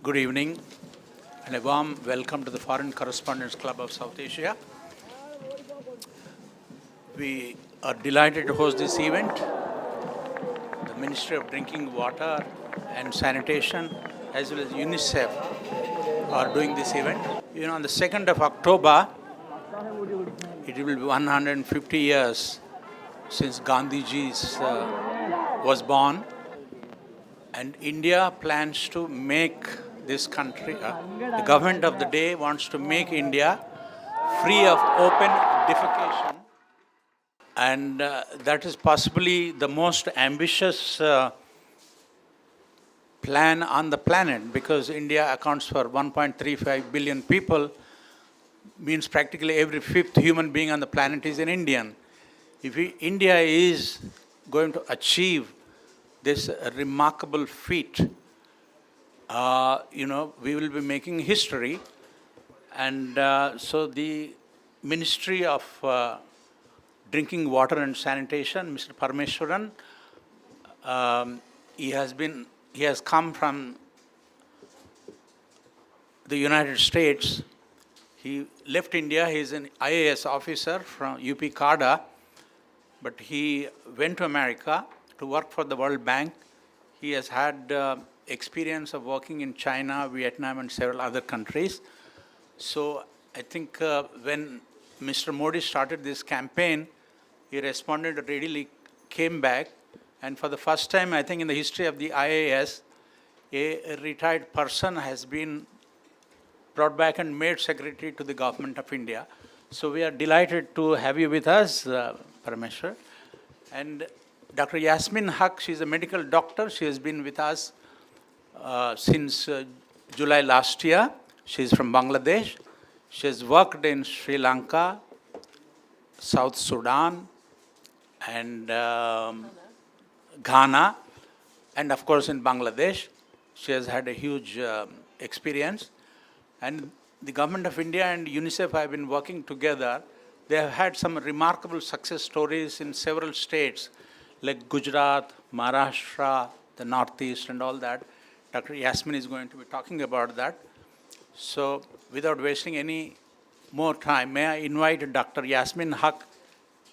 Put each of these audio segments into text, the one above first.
Good evening and a warm welcome to the Foreign Correspondents Club of South Asia. We are delighted to host this event. The Ministry of Drinking Water and Sanitation as well as UNICEF are doing this event. On the 2nd of October, it will be 150 years since Gandhiji was born, and India plans to make this country, the government of the day wants to make India free of open defecation, and that is possibly the most ambitious plan on the planet, because India accounts for 1.35 billion people, means practically every fifth human being on the planet is an Indian. If India is going to achieve this remarkable feat, we will be making history. And so the Ministry of Drinking Water and Sanitation, Mr. Parameswaran, he has come from the United States. He left India. He is an IAS officer from UP CADA, but he went to America to work for the World Bank. He has had experience of working in China, Vietnam, and several other countries. So I think when Mr. Modi started this campaign, he responded readily, came back, and for the first time, I think in the history of the IAS, a retired person has been brought back and made secretary to the government of India. So we are delighted to have you with us, Parameswar. And Dr. Yasmin Haque, she is a medical doctor. She has been with us since July last year. She is from Bangladesh. She has worked in Sri Lanka, South Sudan, and Ghana, and of course in Bangladesh. She has had a huge experience. And the government of India and UNICEF have been working together. They have had some remarkable success stories in several states like Gujarat, Maharashtra, the Northeast, and all that. Dr. Yasmin is going to be talking about that. So without wasting any more time, may I invite Dr. Yasmin Haque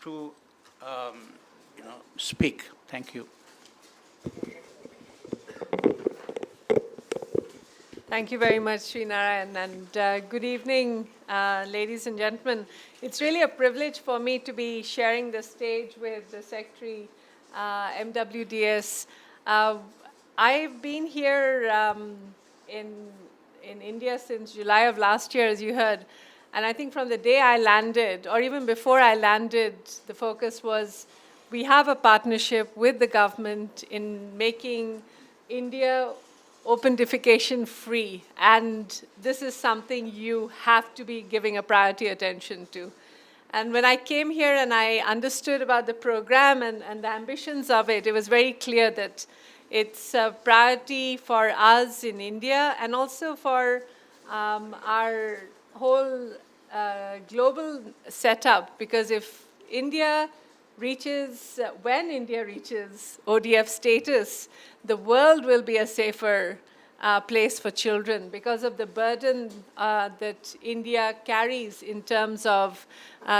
to speak. Thank you. Thank you very much, Srinarayan, and good evening, ladies and gentlemen. It's really a privilege for me to be sharing the stage with the Secretary, MWDS. I've been here in India since July of last year, as you heard, and I think from the day I landed, or even before I landed, the focus was we have a partnership with the government in making India open defecation free, and this is something you have to be giving a priority attention to. And when I came here and I understood about the program and the ambitions of it, it was very clear that it's a priority for us in India and also for our whole global setup, because if India reaches, when India reaches ODF status, the world will be a safer place for children because of the burden that India carries in terms of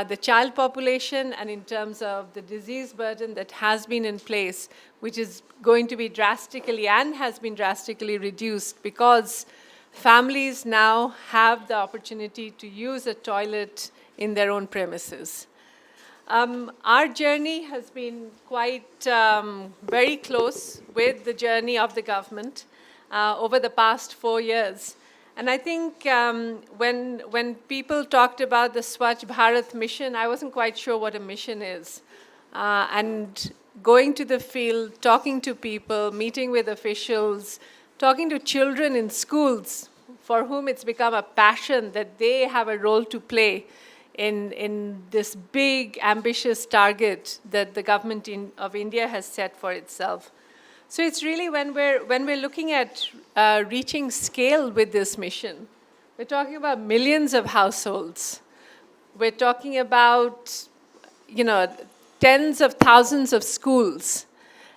the child population and in terms of the disease burden that has been in place, which is going to be drastically and has been drastically reduced because families now have the opportunity to use a toilet in their own premises. Our journey has been quite very close with the journey of the government over the past 4 years. And I think when people talked about the Swachh Bharat mission, I wasn't quite sure what a mission is. And going to the field, talking to people, meeting with officials, talking to children in schools for whom it's become a passion that they have a role to play in this big, ambitious target that the government of India has set for itself. So it's really when we're looking at reaching scale with this mission, we're talking about millions of households. We're talking about, tens of thousands of schools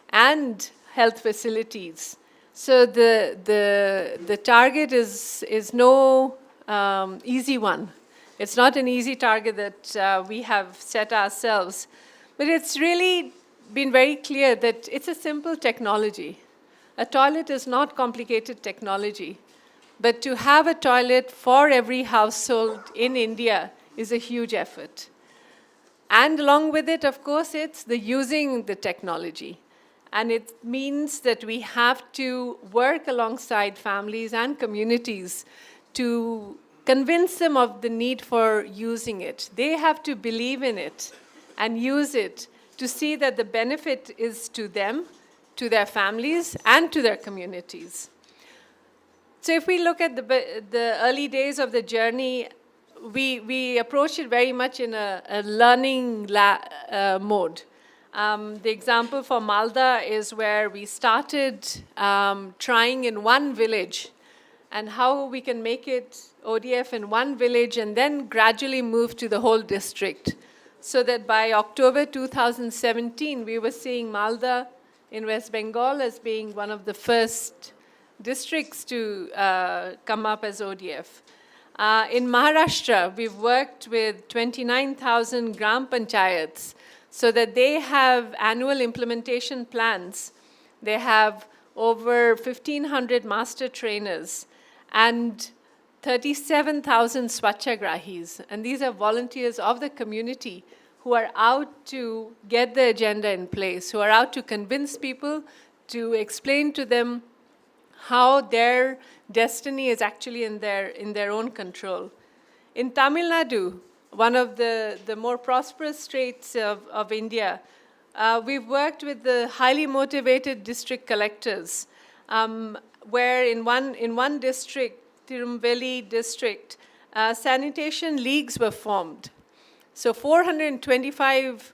and health facilities. So the target is no easy one. It's not an easy target that we have set ourselves, but it's really been very clear that it's a simple technology. A toilet is not complicated technology, but to have a toilet for every household in India is a huge effort. And along with it, of course, it's the using the technology. And it means that we have to work alongside families and communities to convince them of the need for using it. They have to believe in it and use it to see that the benefit is to them, to their families, and to their communities. So if we look at the early days of the journey, we approach it very much in a learning mode. The example for Malda is where we started trying in one village and how we can make it ODF in one village and then gradually move to the whole district. So that by October 2017, we were seeing Malda in West Bengal as being one of the first districts to come up as ODF. In Maharashtra, we've worked with 29,000 gram panchayats so that they have annual implementation plans. They have over 1,500 master trainers and 37,000 Swachhagrahis. And these are volunteers of the community who are out to get the agenda in place, who are out to convince people, to explain to them how their destiny is actually in their own control. In Tamil Nadu, one of the more prosperous states of India, we've worked with the highly motivated district collectors, where in one district, Tirunelveli district, sanitation leagues were formed. So 425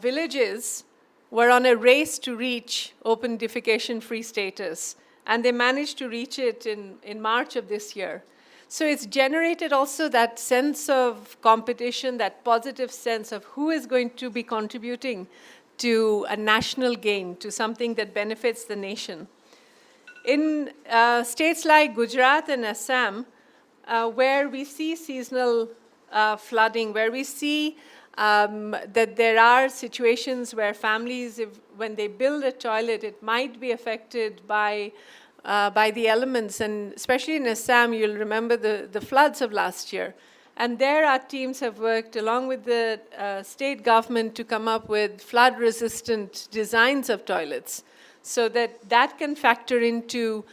villages were on a race to reach open defecation-free status, and they managed to reach it in March of this year. So it's generated also that sense of competition, that positive sense of who is going to be contributing to a national gain, to something that benefits the nation. In states like Gujarat and Assam, where we see seasonal flooding, where we see that there are situations where families, when they build a toilet, it might be affected by the elements. And especially in Assam, you'll remember the floods of last year. And there our teams have worked along with the state government to come up with flood-resistant designs of toilets so that can factor into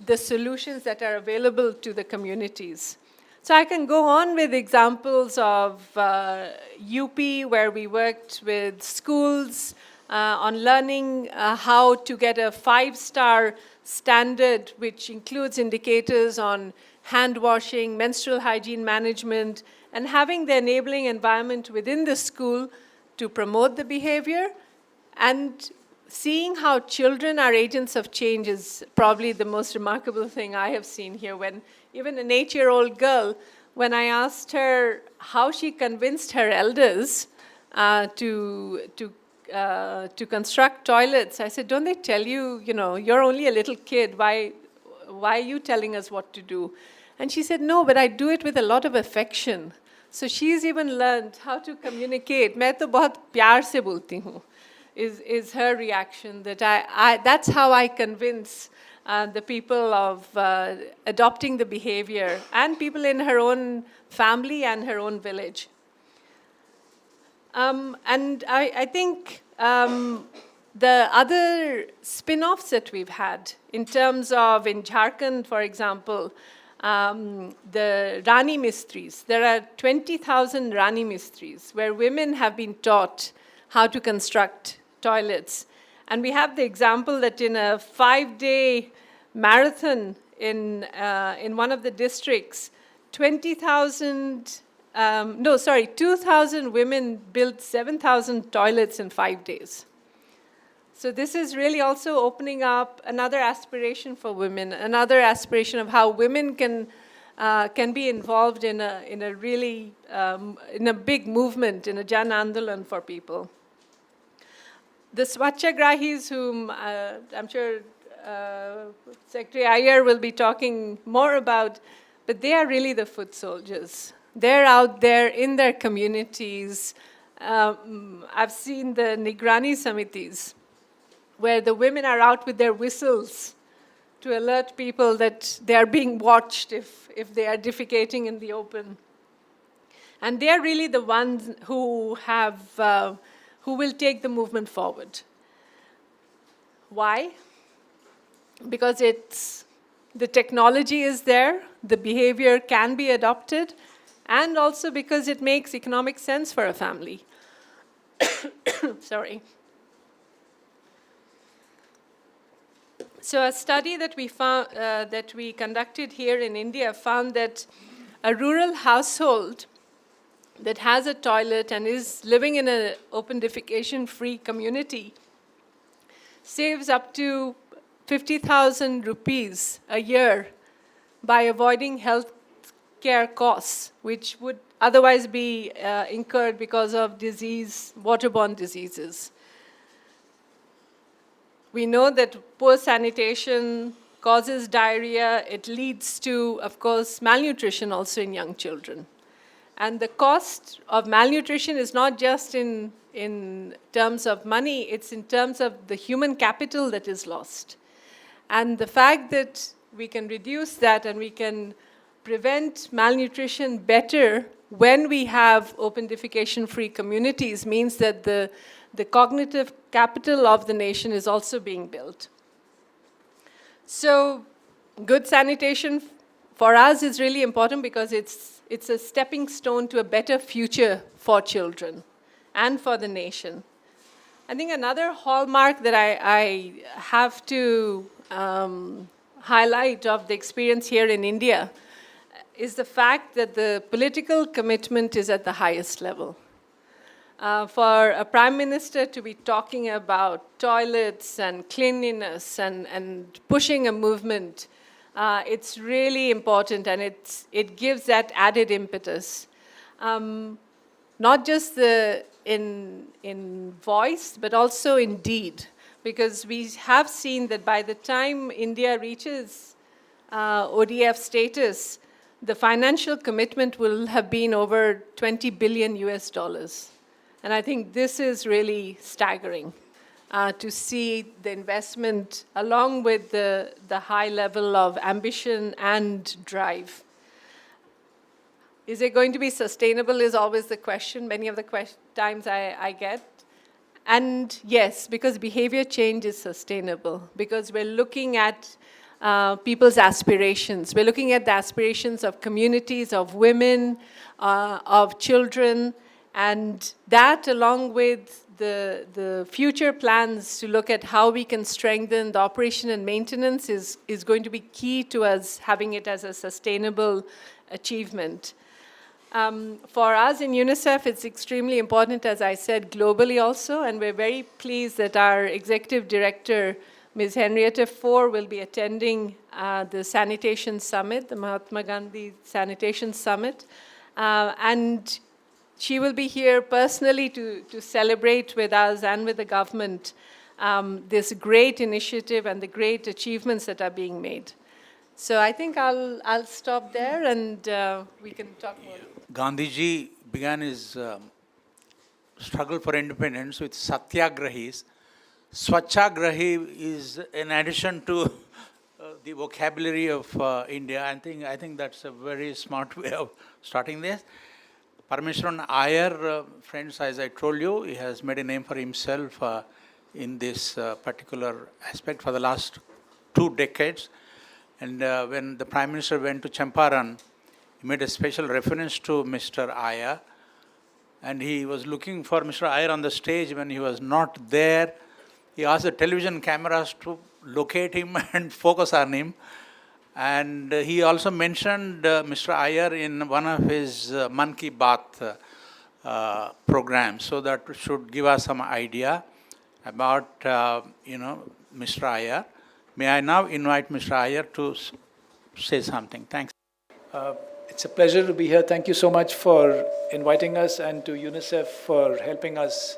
the solutions that are available to the communities. So I can go on with examples of UP, where we worked with schools on learning how to get a 5-star standard, which includes indicators on hand washing, menstrual hygiene management, and having the enabling environment within the school to promote the behavior. And seeing how children are agents of change is probably the most remarkable thing I have seen here. When even an 8-year-old girl, when I asked her how she convinced her elders to construct toilets, I said, don't they tell you, you're only a little kid, why are you telling us what to do? And she said, no, but I do it with a lot of affection. So she's even learned how to communicate. मैं तो बहुत प्यार से बोलती हूँ, is her reaction, that that's how I convince the people of adopting the behavior, and people in her own family and her own village. And I think the other spin-offs that we've had in terms of, in Jharkhand, for example, the Rani Mistris. There are 20,000 Rani Mistris where women have been taught how to construct toilets. And we have the example that in a 5-day marathon in one of the districts, 2,000 women built 7,000 toilets in 5 days. So this is really also opening up another aspiration for women, another aspiration of how women can be involved in a really in a big movement, in a Jan Andolan for people. The Swachhagrahis, whom I'm sure Secretary Iyer will be talking more about, but they are really the foot soldiers. They're out there in their communities. I've seen the Nigrani Samitis, where the women are out with their whistles to alert people that they are being watched if they are defecating in the open. And they are really the ones who will take the movement forward. Why? Because the technology is there, the behavior can be adopted, and also because it makes economic sense for a family. Sorry. So a study that we conducted here in India found that a rural household that has a toilet and is living in an open defecation-free community saves up to 50,000 rupees a year by avoiding health care costs, which would otherwise be incurred because of waterborne diseases. We know that poor sanitation causes diarrhea. It leads to, of course, malnutrition also in young children. And the cost of malnutrition is not just in terms of money, it's in terms of the human capital that is lost. And the fact that we can reduce that and we can prevent malnutrition better when we have open defecation-free communities means that the cognitive capital of the nation is also being built. So good sanitation for us is really important because it's a stepping stone to a better future for children and for the nation. I think another hallmark that I have to highlight of the experience here in India is the fact that the political commitment is at the highest level. For a prime minister to be talking about toilets and cleanliness and pushing a movement, it's really important, and it gives that added impetus. Not just in voice, but also in deed, because we have seen that by the time India reaches ODF status, the financial commitment will have been over $20 billion US. And I think this is really staggering to see the investment along with the high level of ambition and drive. Is it going to be sustainable is always the question, many of the times I get. And yes, because behavior change is sustainable, because we're looking at people's aspirations. We're looking at the aspirations of communities, of women, of children, and that along with the future plans to look at how we can strengthen the operation and maintenance is going to be key to us having it as a sustainable achievement. For us in UNICEF, it's extremely important, as I said, globally also, and we're very pleased that our executive director, Ms. Henrietta Fore, will be attending the Sanitation Summit, the Mahatma Gandhi Sanitation Summit, and she will be here personally to celebrate with us and with the government this great initiative and the great achievements that are being made. So I think I'll stop there and we can talk more. Gandhiji began his struggle for independence with satyagrahis. Swachagrahi is in addition to the vocabulary of India. I think that's a very smart way of starting this. Parameswaran Iyer, friends, as I told you, he has made a name for himself in this particular aspect for the last 2 decades. And when the Prime Minister went to Champaran, he made a special reference to Mr. Iyer. And he was looking for Mr. Iyer on the stage. When he was not there, he asked the television cameras to locate him and focus on him. And he also mentioned Mr. Iyer in one of his Man Ki Baat programs. So that should give us some idea about, Mr. Iyer. May I now invite Mr. Iyer to say something. Thanks. It's a pleasure to be here. Thank you so much for inviting us and to UNICEF for helping us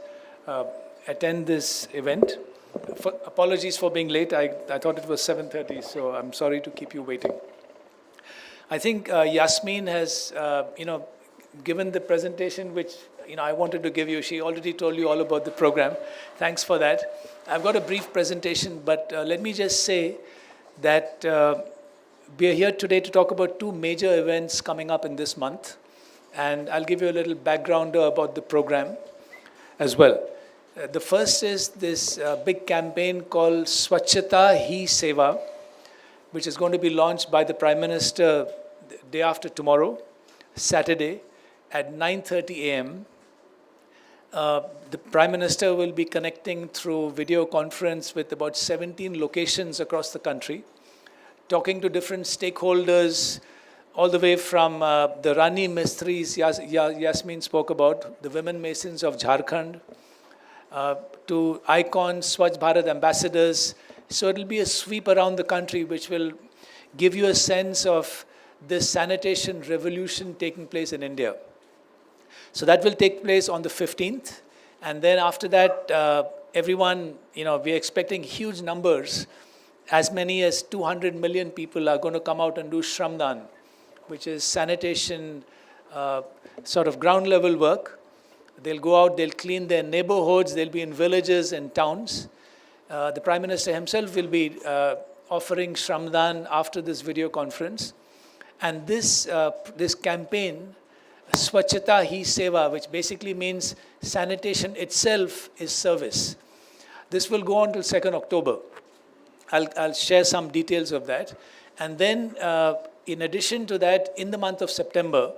attend this event. Apologies for being late. I thought it was 7:30, so I'm sorry to keep you waiting. I think Yasmin has, given the presentation which I wanted to give you. She already told you all about the program. Thanks for that. I've got a brief presentation, but let me just say that we are here today to talk about two major events coming up in this month, and I'll give you a little background about the program as well. The first is this big campaign called Swachhata Hi Seva, which is going to be launched by the Prime Minister the day after tomorrow, Saturday, at 9:30 a.m. The Prime Minister will be connecting through video conference with about 17 locations across the country, talking to different stakeholders, all the way from the Rani Mistris Yasmin spoke about, the women masons of Jharkhand, to icons, Swachh Bharat ambassadors. So it'll be a sweep around the country which will give you a sense of this sanitation revolution taking place in India. So that will take place on the 15th. And then after that, everyone, we're expecting huge numbers. As many as 200 million people are going to come out and do Shramdan, which is sanitation, sort of ground level work. They'll go out, they'll clean their neighborhoods, they'll be in villages and towns. The Prime Minister himself will be offering Shramdan after this video conference. And this campaign, Swachhata Hi Seva, which basically means sanitation itself is service. This will go on till 2nd October. I'll share some details of that. And then, in addition to that, in the month of September,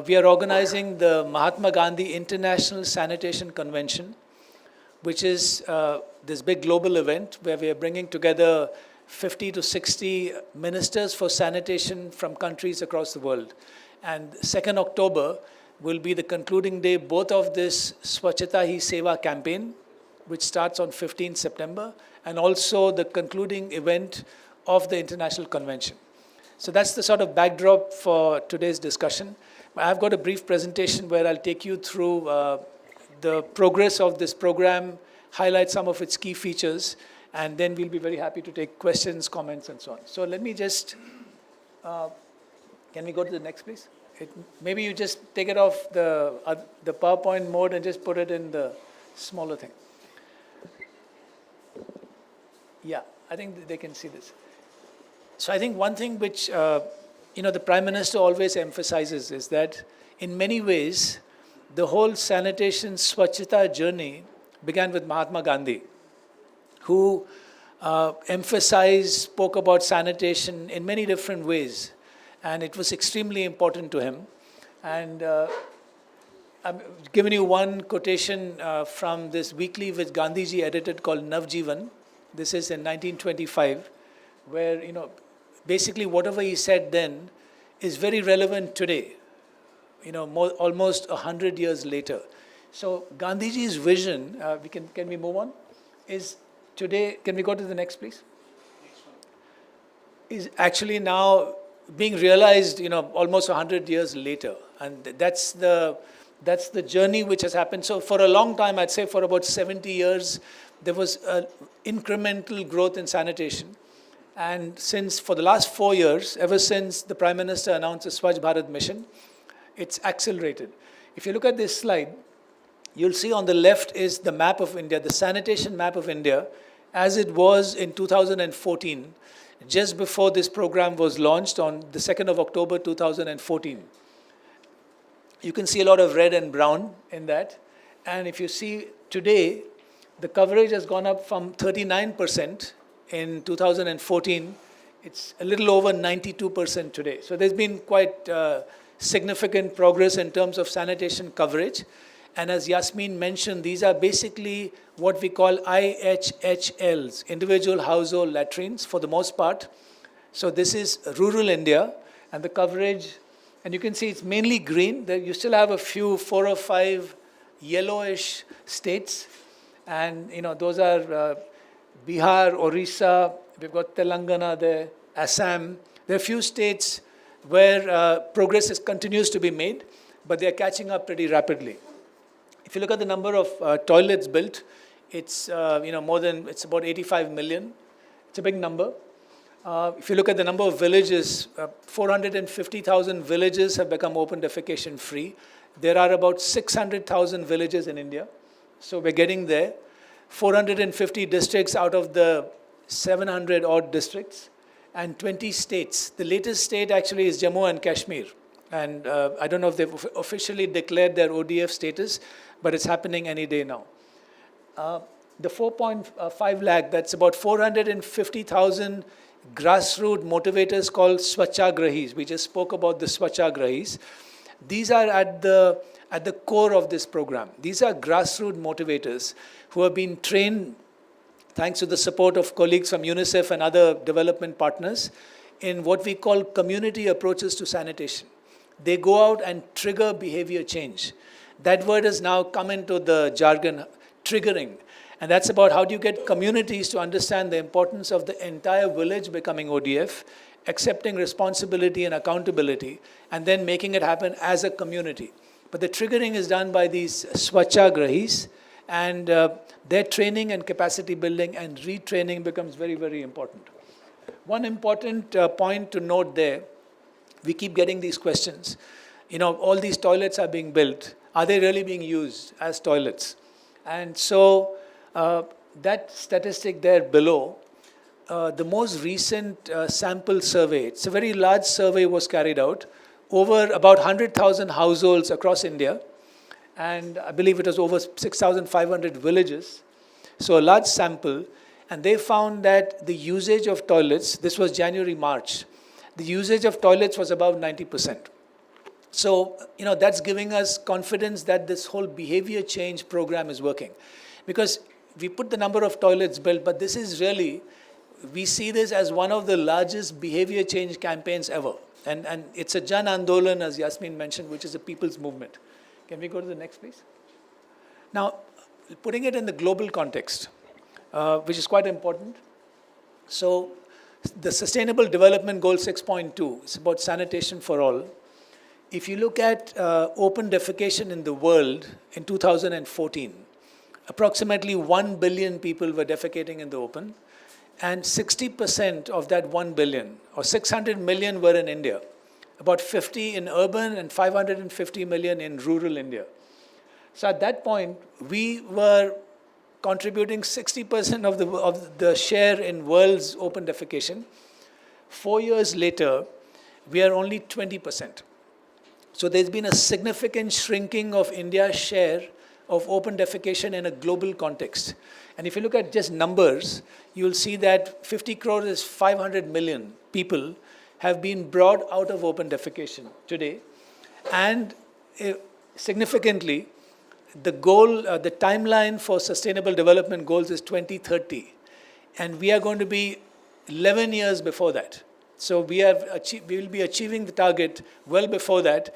we are organizing the Mahatma Gandhi International Sanitation Convention, which is this big global event where we are bringing together 50 to 60 ministers for sanitation from countries across the world. And 2nd October will be the concluding day both of this Swachhata Hi Seva campaign, which starts on 15th September, and also the concluding event of the International Convention. So that's the sort of backdrop for today's discussion. I've got a brief presentation where I'll take you through the progress of this program, highlight some of its key features, and then we'll be very happy to take questions, comments, and so on. So let me just, can we go to the next, please? Maybe you just take it off the PowerPoint mode and just put it in the smaller thing. Yeah, I think they can see this. So I think one thing which, the Prime Minister always emphasizes is that in many ways, the whole sanitation Swachhata journey began with Mahatma Gandhi, who spoke about sanitation in many different ways. And it was extremely important to him. And I'm giving you one quotation from this weekly which Gandhiji edited called Navjivan. This is in 1925, where, basically whatever he said then is very relevant today, almost 100 years later. So Gandhiji's vision, can we move on? Is today, can we go to the next, please? Is actually now being realized, almost 100 years later. And that's the journey which has happened. So for a long time, I'd say for about 70 years, there was incremental growth in sanitation. And for the last 4 years, ever since the Prime Minister announced the Swachh Bharat mission, it's accelerated. If you look at this slide, you'll see on the left is the map of India, the sanitation map of India, as it was in 2014, just before this program was launched on the 2nd of October 2014. You can see a lot of red and brown in that. And if you see today, the coverage has gone up from 39% in 2014. It's a little over 92% today. So there's been quite significant progress in terms of sanitation coverage. And as Yasmin mentioned, these are basically what we call IHHLs, individual household latrines for the most part. So this is rural India, and the coverage, and you can see it's mainly green. You still have a few, 4 or 5 yellowish states. And those are Bihar, Orissa, we've got Telangana there, Assam. There are a few states where progress continues to be made, but they're catching up pretty rapidly. If you look at the number of toilets built, It's, it's about 85 million. It's a big number. If you look at the number of villages, 450,000 villages have become open defecation free. There are about 600,000 villages in India. So we're getting there. 450 districts out of the 700 odd districts, and 20 states. The latest state actually is Jammu and Kashmir. And I don't know if they've officially declared their ODF status, but it's happening any day now. The 4.5 lakh, that's about 450,000 grassroots motivators called Swachhagrahis. We just spoke about the Swachhagrahis. These are at the core of this program. These are grassroots motivators who have been trained, thanks to the support of colleagues from UNICEF and other development partners, in what we call community approaches to sanitation. They go out and trigger behavior change. That word has now come into the jargon, triggering. And that's about how do you get communities to understand the importance of the entire village becoming ODF, accepting responsibility and accountability, and then making it happen as a community. But the triggering is done by these Swachhagrahis, and their training and capacity building and retraining becomes very, very important. One important point to note there, we keep getting these questions. All these toilets are being built. Are they really being used as toilets? And so that statistic there below, the most recent sample survey, it's a very large survey, was carried out over about 100,000 households across India. And I believe it was over 6,500 villages. So a large sample. And they found that the usage of toilets, this was January, March, the usage of toilets was about 90%. So, that's giving us confidence that this whole behavior change program is working. Because we put the number of toilets built, but this is really, we see this as one of the largest behavior change campaigns ever. And it's a Jan Andolan, as Yasmin mentioned, which is a people's movement. Can we go to the next, please? Now, putting it in the global context, which is quite important. So, the Sustainable Development Goal 6.2 is about sanitation for all. If you look at open defecation in the world in 2014, approximately 1 billion people were defecating in the open, and 60% of that 1 billion, or 600 million, were in India. About 50 in urban and 550 million in rural India. So at that point, we were contributing 60% of the share in world's open defecation. 4 years later, we are only 20%. So there's been a significant shrinking of India's share of open defecation in a global context. And if you look at just numbers, you'll see that 50 crores is 500 million people have been brought out of open defecation today. And significantly, the goal, the timeline for Sustainable Development Goals is 2030. And we are going to be 11 years before that. So we will be achieving the target well before that.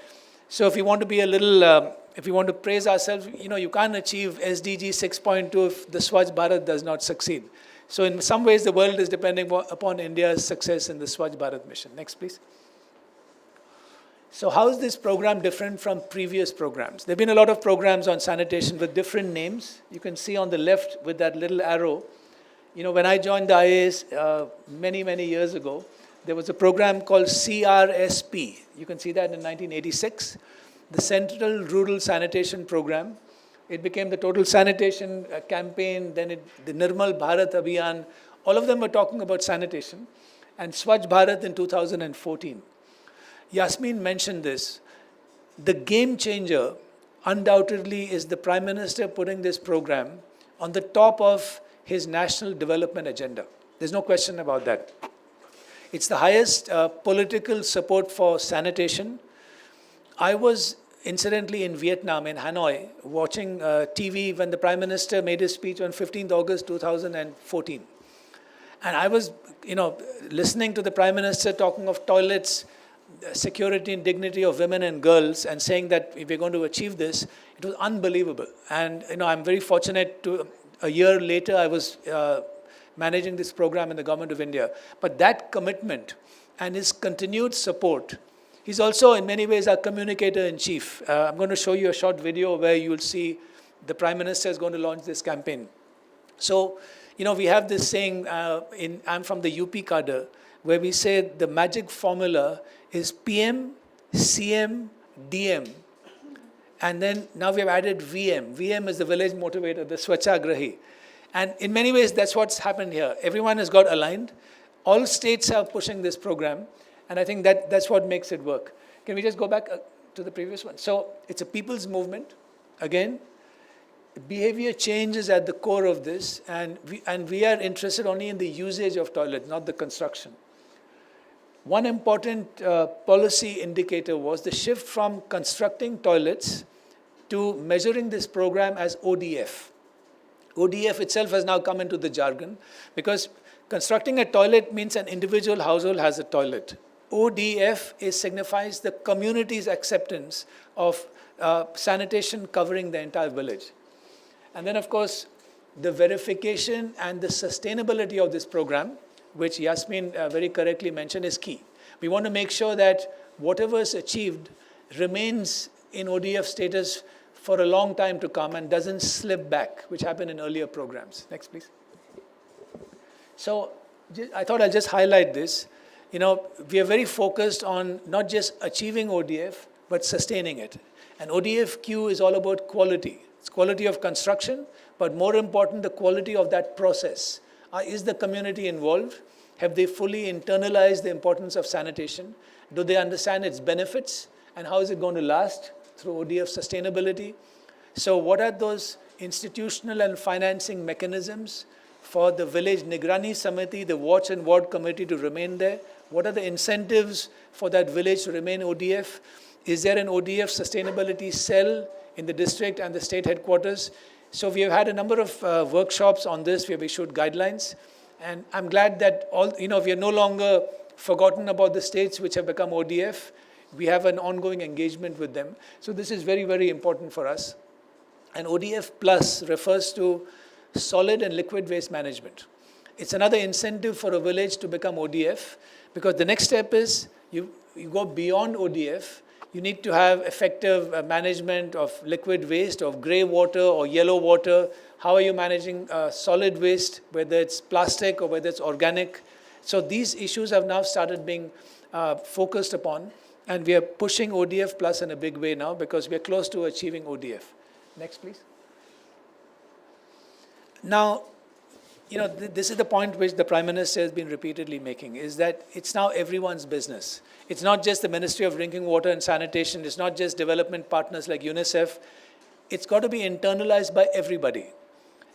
So if you want to be a little, if you want to praise ourselves, you can't achieve SDG 6.2 if the Swachh Bharat does not succeed. So in some ways, the world is depending upon India's success in the Swachh Bharat mission. Next, please. So how is this program different from previous programs? There have been a lot of programs on sanitation with different names. You can see on the left with that little arrow. When I joined the IAS many, many years ago, there was a program called CRSP. You can see that in 1986. The Central Rural Sanitation Program. It became the Total Sanitation Campaign, then the Nirmal Bharat Abhiyan. All of them were talking about sanitation. And Swachh Bharat in 2014. Yasmin mentioned this. The game changer, undoubtedly, is the Prime Minister putting this program on the top of his national development agenda. There's no question about that. It's the highest political support for sanitation. I was incidentally in Vietnam, in Hanoi, watching TV when the Prime Minister made his speech on 15th August 2014. And I was, listening to the Prime Minister talking of toilets, security and dignity of women and girls, and saying that if we're going to achieve this, it was unbelievable. And, I'm very fortunate to, a year later, I was managing this program in the Government of India. But that commitment and his continued support, he's also in many ways our communicator-in-chief. I'm going to show you a short video where you will see the Prime Minister is going to launch this campaign. So, we have this saying, I'm from the UP cadre, where we say the magic formula is PM, CM, DM. And then now we have added VM. VM is the village motivator, the Swachhagrahi. And in many ways, that's what's happened here. Everyone has got aligned. All states are pushing this program. And I think that's what makes it work. Can we just go back to the previous one? So it's a people's movement. Again, behavior change is at the core of this. And we are interested only in the usage of toilets, not the construction. One important policy indicator was the shift from constructing toilets to measuring this program as ODF. ODF itself has now come into the jargon because constructing a toilet means an individual household has a toilet. ODF signifies the community's acceptance of sanitation covering the entire village. And then, of course, the verification and the sustainability of this program, which Yasmin very correctly mentioned, is key. We want to make sure that whatever is achieved remains in ODF status for a long time to come and doesn't slip back, which happened in earlier programs. Next, please. So I thought I'll just highlight this. We are very focused on not just achieving ODF, but sustaining it. And ODF-Q is all about quality. It's quality of construction, but more important, the quality of that process. Is the community involved? Have they fully internalized the importance of sanitation? Do they understand its benefits? And how is it going to last through ODF sustainability? So what are those institutional and financing mechanisms for the village Nigrani Samiti, the watch and ward committee to remain there? What are the incentives for that village to remain ODF? Is there an ODF sustainability cell in the district and the state headquarters? So we have had a number of workshops on this. We have issued guidelines. And I'm glad that we are no longer forgotten about the states which have become ODF. We have an ongoing engagement with them. So this is very, very important for us. And ODF Plus refers to solid and liquid waste management. It's another incentive for a village to become ODF, because the next step is you go beyond ODF. You need to have effective management of liquid waste, of grey water or yellow water. How are you managing solid waste, whether it's plastic or whether it's organic? So these issues have now started being focused upon, and we are pushing ODF Plus in a big way now because we are close to achieving ODF. Next, please. Now, this is the point which the Prime Minister has been repeatedly making, is that it's now everyone's business. It's not just the Ministry of Drinking Water and Sanitation. It's not just development partners like UNICEF. It's got to be internalized by everybody.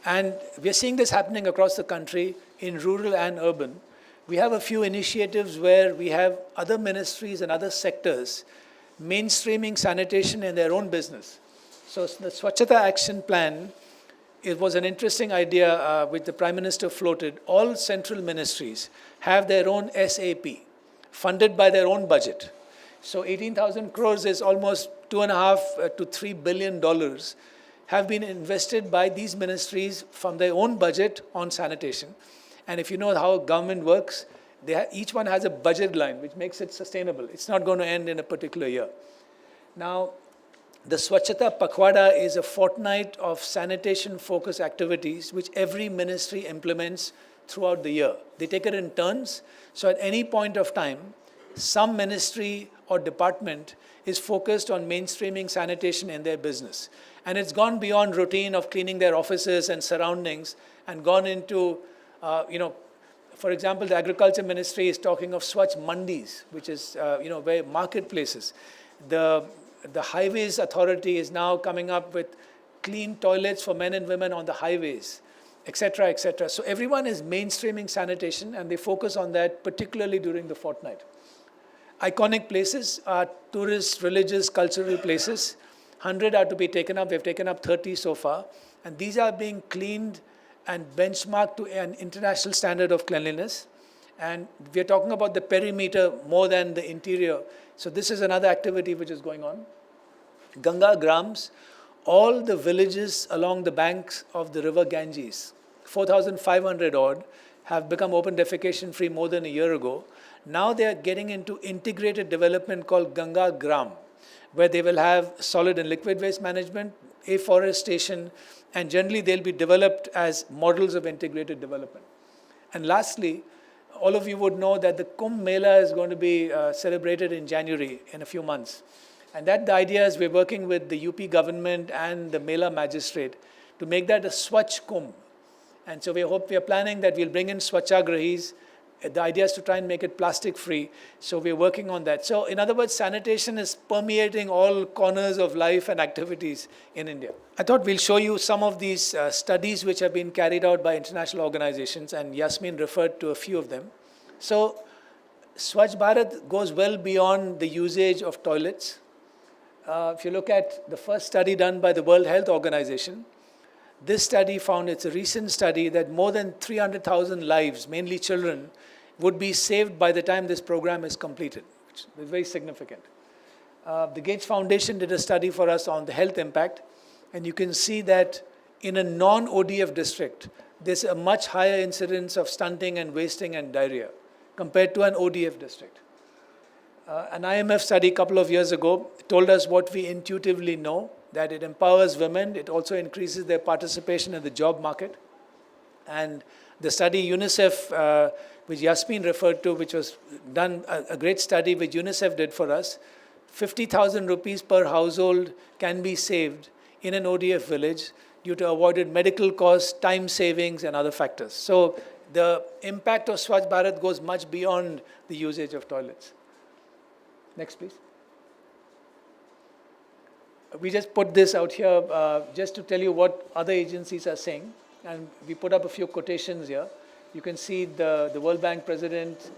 And we're seeing this happening across the country in rural and urban. We have a few initiatives where we have other ministries and other sectors mainstreaming sanitation in their own business. So the Swachhata Action Plan, it was an interesting idea which the Prime Minister floated. All central ministries have their own SAP, funded by their own budget. So 18,000 crores is almost $2.5 to $3 billion have been invested by these ministries from their own budget on sanitation. And if you know how government works, each one has a budget line which makes it sustainable. It's not going to end in a particular year. Now, the Swachhata Pakhwada is a fortnight of sanitation-focused activities which every ministry implements throughout the year. They take it in turns. So at any point of time, some ministry or department is focused on mainstreaming sanitation in their business. And it's gone beyond routine of cleaning their offices and surroundings and gone into, for example, the Agriculture Ministry is talking of Swachh Mandis, which is, where marketplaces. The Highways Authority is now coming up with clean toilets for men and women on the highways, etc., etc. So everyone is mainstreaming sanitation, and they focus on that, particularly during the fortnight. Iconic places are tourist, religious, cultural places. 100 are to be taken up. They've taken up 30 so far. And these are being cleaned and benchmarked to an international standard of cleanliness. And we're talking about the perimeter more than the interior. So this is another activity which is going on. Ganga Grams, all the villages along the banks of the river Ganges, 4,500 odd, have become open defecation free more than a year ago. Now they are getting into integrated development called Ganga Gram, where they will have solid and liquid waste management, afforestation, and generally they'll be developed as models of integrated development. And lastly, all of you would know that the Kumbh Mela is going to be celebrated in January, in a few months. And that the idea is we're working with the UP government and the Mela magistrate to make that a Swachh Kumbh. And so we are planning that we'll bring in Swachhagrahis. The idea is to try and make it plastic free. So we're working on that. So in other words, sanitation is permeating all corners of life and activities in India. I thought we'll show you some of these studies which have been carried out by international organizations, and Yasmin referred to a few of them. So Swachh Bharat goes well beyond the usage of toilets. If you look at the first study done by the World Health Organization, this study found, it's a recent study, that more than 300,000 lives, mainly children, would be saved by the time this program is completed, which is very significant. The Gates Foundation did a study for us on the health impact, and you can see that in a non-ODF district, there's a much higher incidence of stunting and wasting and diarrhea compared to an ODF district. An IMF study a couple of years ago told us what we intuitively know, that it empowers women, it also increases their participation in the job market. And the study UNICEF, which Yasmin referred to, which was done, a great study which UNICEF did for us, 50,000 rupees per household can be saved in an ODF village due to avoided medical costs, time savings, and other factors. So the impact of Swachh Bharat goes much beyond the usage of toilets. Next, please. We just put this out here just to tell you what other agencies are saying. And we put up a few quotations here. You can see the World Bank president,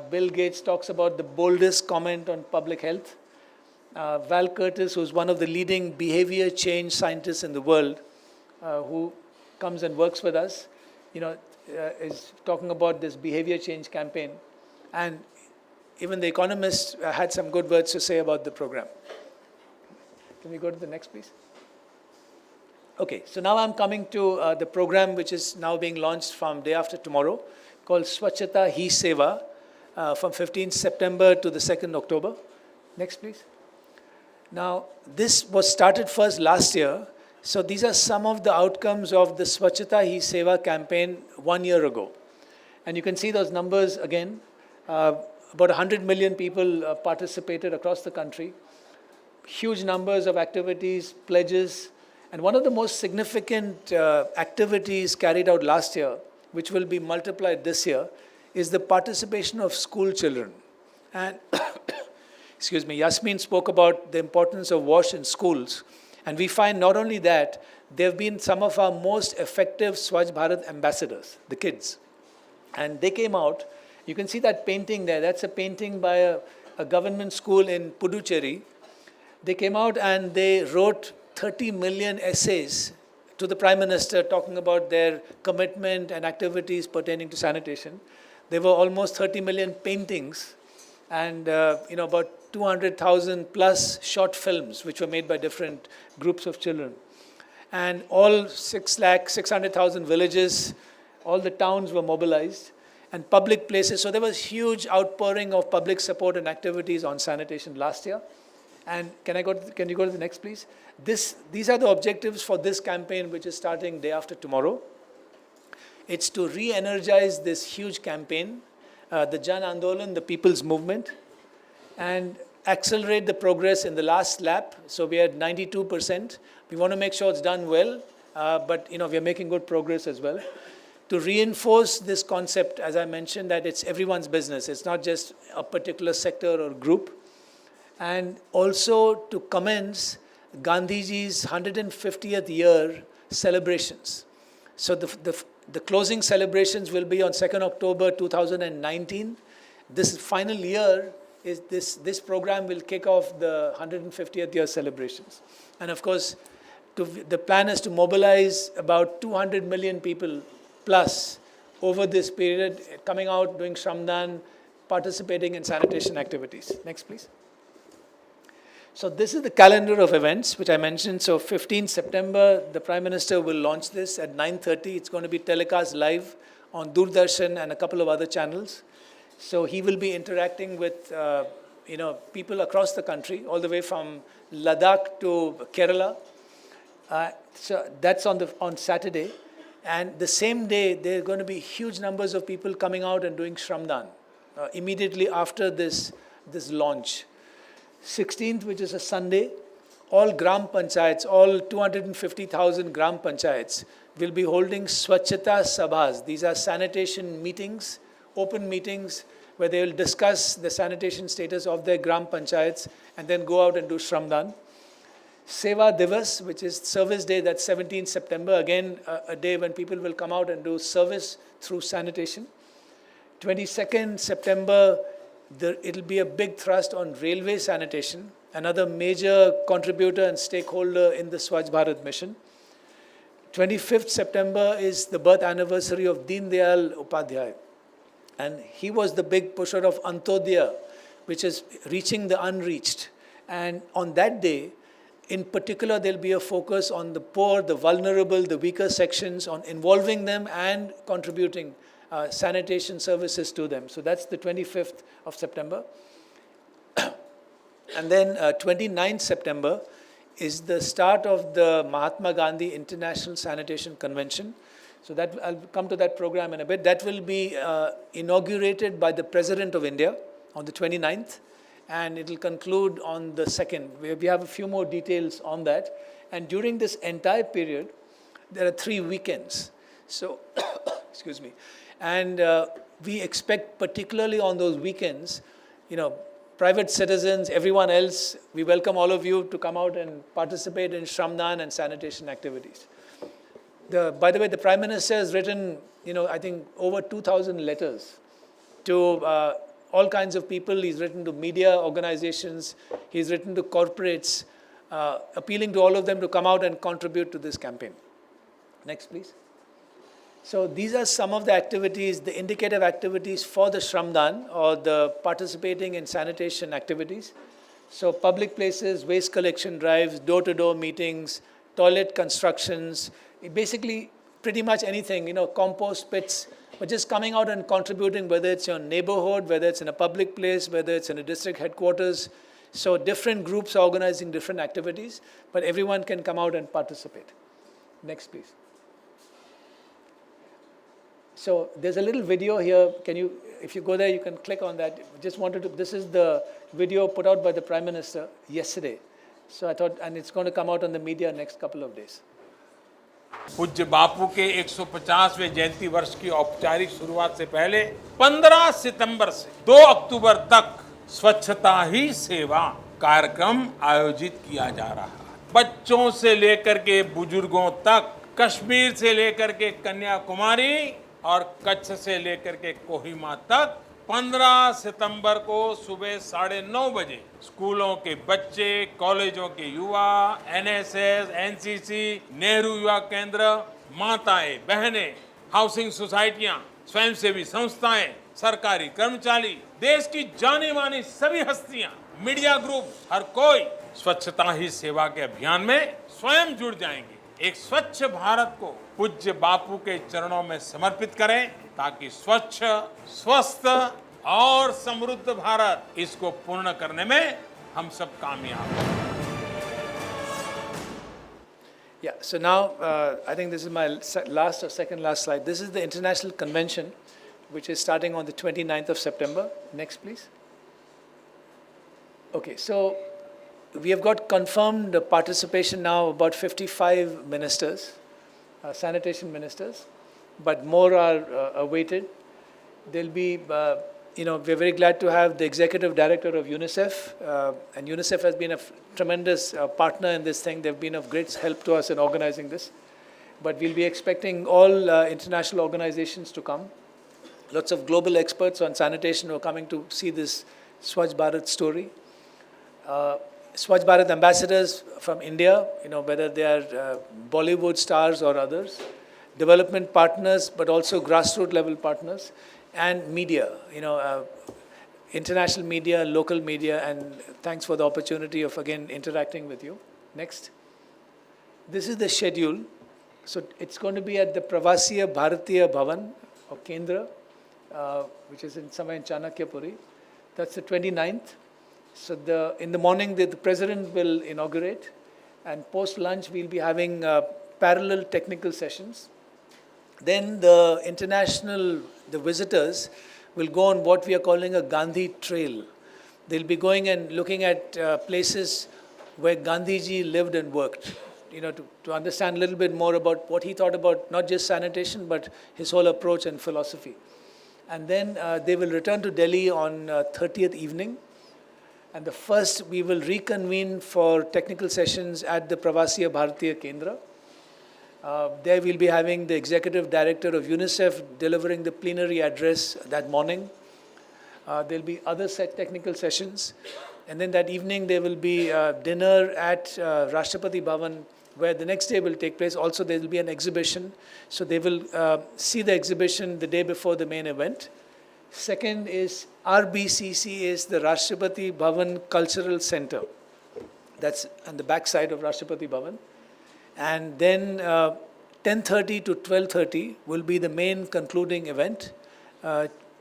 Bill Gates, talks about the boldest comment on public health. Val Curtis, who's one of the leading behavior change scientists in the world, who comes and works with us, is talking about this behavior change campaign. And even The Economist had some good words to say about the program. Can we go to the next, please? Okay, so now I'm coming to the program which is now being launched from day after tomorrow, called Swachhata Hi Seva, from 15th September to the 2nd October. Next, please. Now, this was started first last year. So these are some of the outcomes of the Swachhata Hi Seva campaign 1 year ago. And you can see those numbers again. About 100 million people participated across the country. Huge numbers of activities, pledges. And one of the most significant activities carried out last year, which will be multiplied this year, is the participation of school children. And excuse me, Yasmin spoke about the importance of WASH in schools. And we find not only that, they've been some of our most effective Swachh Bharat ambassadors, the kids. And they came out. You can see that painting there. That's a painting by a government school in Puducherry. They came out and they wrote 30 million essays to the Prime Minister talking about their commitment and activities pertaining to sanitation. There were almost 30 million paintings and about 200,000 plus short films which were made by different groups of children. And all 600,000 villages, all the towns were mobilized, and public places. So there was huge outpouring of public support and activities on sanitation last year. And can you go to the next, please? These are the objectives for this campaign, which is starting day after tomorrow. It's to re-energize this huge campaign, the Jan Andolan, the people's movement, and accelerate the progress in the last lap. So we are at 92%. We want to make sure it's done well, but we are making good progress as well. To reinforce this concept, as I mentioned, that it's everyone's business. It's not just a particular sector or group. And also to commence Gandhiji's 150th year celebrations. So the closing celebrations will be on 2nd October 2019. This final year, this program will kick off the 150th year celebrations. And of course, the plan is to mobilize about 200 million people plus over this period, coming out, doing Shramdan, participating in sanitation activities. Next, please. So this is the calendar of events which I mentioned. So 15th September, the Prime Minister will launch this at 9:30. It's going to be telecast live on Doordarshan and a couple of other channels. So he will be interacting with people across the country, all the way from Ladakh to Kerala. So that's on Saturday. And the same day, there are going to be huge numbers of people coming out and doing Shramdan immediately after this launch. 16th, which is a Sunday, all Gram Panchayats, all 250,000 Gram Panchayats will be holding Swachhata Sabhas. These are sanitation meetings, open meetings, where they will discuss the sanitation status of their Gram Panchayats and then go out and do Shramdan. Seva Divas, which is Service Day, that's 17th September, again a day when people will come out and do service through sanitation. 22nd September, it'll be a big thrust on railway sanitation, another major contributor and stakeholder in the Swachh Bharat mission. 25th September is the birth anniversary of Deen Dayal Upadhyay. And he was the big pusher of Antodaya, which is reaching the unreached. And on that day, in particular, there'll be a focus on the poor, the vulnerable, the weaker sections, on involving them and contributing sanitation services to them. So that's the 25th of September. And then 29th September is the start of the Mahatma Gandhi International Sanitation Convention. So that I'll come to that program in a bit. That will be inaugurated by the President of India on the 29th. And it will conclude on the 2nd. We have a few more details on that. And during this entire period, there are 3 weekends. So, excuse me. And we expect, particularly on those weekends, private citizens, everyone else, we welcome all of you to come out and participate in Shramdan and sanitation activities. By the way, the Prime Minister has written, I think over 2,000 letters to all kinds of people. He's written to media organizations, he's written to corporates, appealing to all of them to come out and contribute to this campaign. Next, please. So these are some of the activities, the indicative activities for the Shramdan, or the participating in sanitation activities. So public places, waste collection drives, door-to-door meetings, toilet constructions, basically pretty much anything, compost pits, but just coming out and contributing, whether it's your neighborhood, whether it's in a public place, whether it's in a district headquarters. So different groups are organizing different activities, but everyone can come out and participate. Next, please. So there's a little video here. If you go there, you can click on that. This is the video put out by the Prime Minister yesterday. So I thought, and it's going to come out on the media next couple of days. पूज्य बापू के 150वें जयंती वर्ष की औपचारिक शुरुआत से पहले 15 सितंबर से 2 अक्टूबर तक स्वच्छता ही सेवा कार्यक्रम आयोजित किया जा रहा है। बच्चों से लेकर के बुजुर्गों तक, कश्मीर से लेकर के कन्याकुमारी और कच्छ से लेकर के कोहिमा तक 15 सितंबर को सुबह 9:30 बजे स्कूलों के बच्चे, कॉलेजों के युवा, एनएसएस, एनसीसी, नेहरू युवा केंद्र, माताएं, बहनें, हाउसिंग सोसाइटियां, स्वयंसेवी संस्थाएं, सरकारी कर्मचारी, देश की जानी मानी सभी हस्तियां, मीडिया ग्रुप, हर कोई स्वच्छता ही सेवा के अभियान में स्वयं जुड़ जाएंगे। एक स्वच्छ भारत को पूज्य बापू के चरणों में समर्पित करें, ताकि स्वच्छ, स्वस्थ और समृद्ध भारत, इसको पूर्ण करने में हम सब कामयाब हों। Yeah, so now I think this is my last or second last slide. This is the international convention, which is starting on the 29th of September. Next, please. Okay, so we have got confirmed participation now, about 55 ministers, sanitation ministers, but more are awaited. There'll be, we're very glad to have the executive director of UNICEF, and UNICEF has been a tremendous partner in this thing. They've been of great help to us in organizing this. But we'll be expecting all international organizations to come. Lots of global experts on sanitation who are coming to see this Swachh Bharat story. Swachh Bharat ambassadors from India, whether they are Bollywood stars or others, development partners, but also grassroots level partners, and media, international media, local media, and thanks for the opportunity of again interacting with you. Next. This is the schedule. So it's going to be at the Pravasiya Bharatiya Bhavan or Kendra, which is somewhere in Chanakyapuri. That's the 29th. So in the morning, the president will inaugurate. and post-lunch we'll be having parallel technical sessions. Then the visitors will go on what we are calling a Gandhi trail. They'll be going and looking at places where Gandhiji lived and worked, to understand a little bit more about what he thought about not just sanitation, but his whole approach and philosophy. And then they will return to Delhi on 30th evening. And the first, we will reconvene for technical sessions at the Pravasiya Bharatiya Kendra. There we'll be having the Executive Director of UNICEF delivering the plenary address that morning. There'll be other technical sessions. And then that evening there will be dinner at Rashtrapati Bhavan, where the next day will take place. Also there will be an exhibition. So they will see the exhibition the day before the main event. Second is RBCC, is the Rashtrapati Bhavan Cultural Center. That's on the back side of Rashtrapati Bhavan. And then 10:30 to 12:30 will be the main concluding event,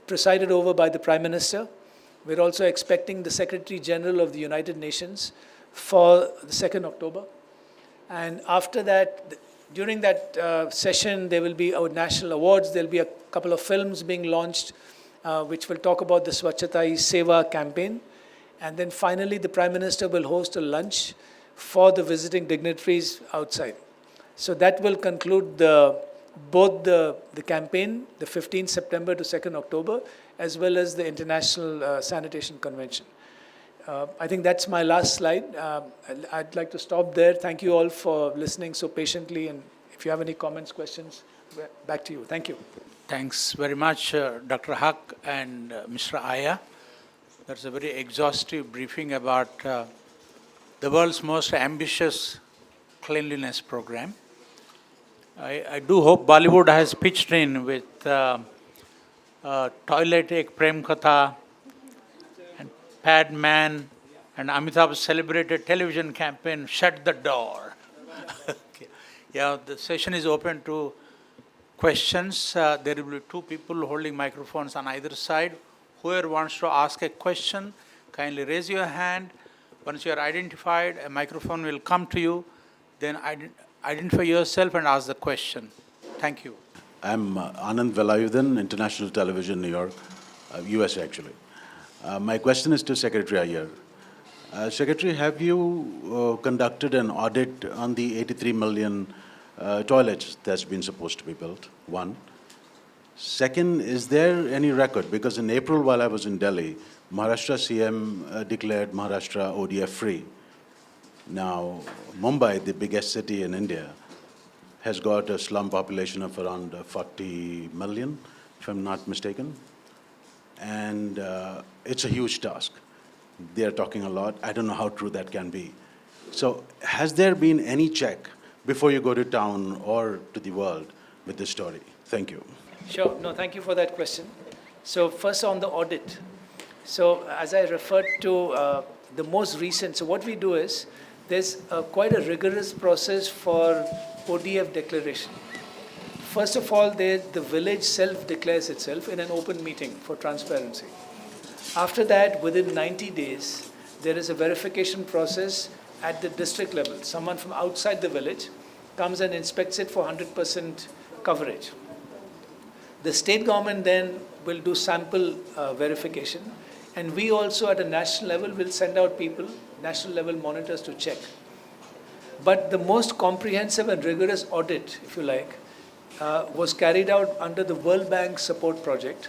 presided over by the Prime Minister. We're also expecting the Secretary General of the United Nations for the 2nd October. And after that, during that session, there will be our national awards. There'll be a couple of films being launched, which will talk about the Swachhata Hi Seva campaign. And then finally, the Prime Minister will host a lunch for the visiting dignitaries outside. So that will conclude both the campaign, the 15th September to 2nd October, as well as the International Sanitation Convention. I think that's my last slide. I'd like to stop there. Thank you all for listening so patiently. And if you have any comments, questions, back to you. Thank you. Thanks very much, Dr. Haque and Mr. Iyer. That's a very exhaustive briefing about the world's most ambitious cleanliness program. I do hope Bollywood has pitched in with Toilet Ek Prem Katha and Pad Man and Amitabh's celebrated television campaign, Shut the Door. Okay. Yeah, the session is open to questions. There will be two people holding microphones on either side. Whoever wants to ask a question, kindly raise your hand. Once you are identified, a microphone will come to you. Then identify yourself and ask the question. Thank you. I'm Anand Velayudan, International Television, New York, US actually. My question is to Secretary Iyer. Secretary, have you conducted an audit on the 83 million toilets that's been supposed to be built? One. Second, is there any record? Because in April, while I was in Delhi, Maharashtra CM declared Maharashtra ODF free. Now, Mumbai, the biggest city in India, has got a slum population of around 40 million, if I'm not mistaken. And it's a huge task. They're talking a lot. I don't know how true that can be. So has there been any check before you go to town or to the world with this story? Thank you. Sure. No, thank you for that question. So first on the audit. So as I referred to the most recent, so what we do is, there's quite a rigorous process for ODF declaration. First of all, the village self-declares itself in an open meeting for transparency. After that, within 90 days, there is a verification process at the district level. Someone from outside the village comes and inspects it for 100% coverage. The state government then will do sample verification, and we also at a national level will send out people, national level monitors to check. But the most comprehensive and rigorous audit, if you like, was carried out under the World Bank support project,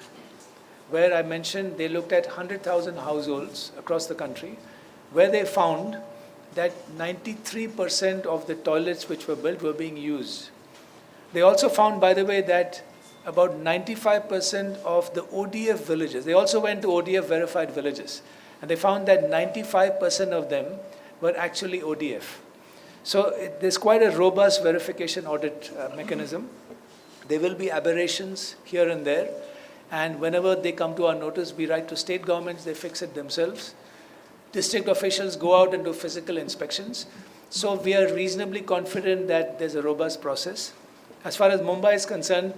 where I mentioned they looked at 100,000 households across the country, where they found that 93% of the toilets which were built were being used. They also found, by the way, that about 95% of the ODF villages, they also went to ODF verified villages, and they found that 95% of them were actually ODF. So there's quite a robust verification audit mechanism. There will be aberrations here and there, and whenever they come to our notice, we write to state governments, they fix it themselves. District officials go out and do physical inspections. So we are reasonably confident that there's a robust process. As far as Mumbai is concerned,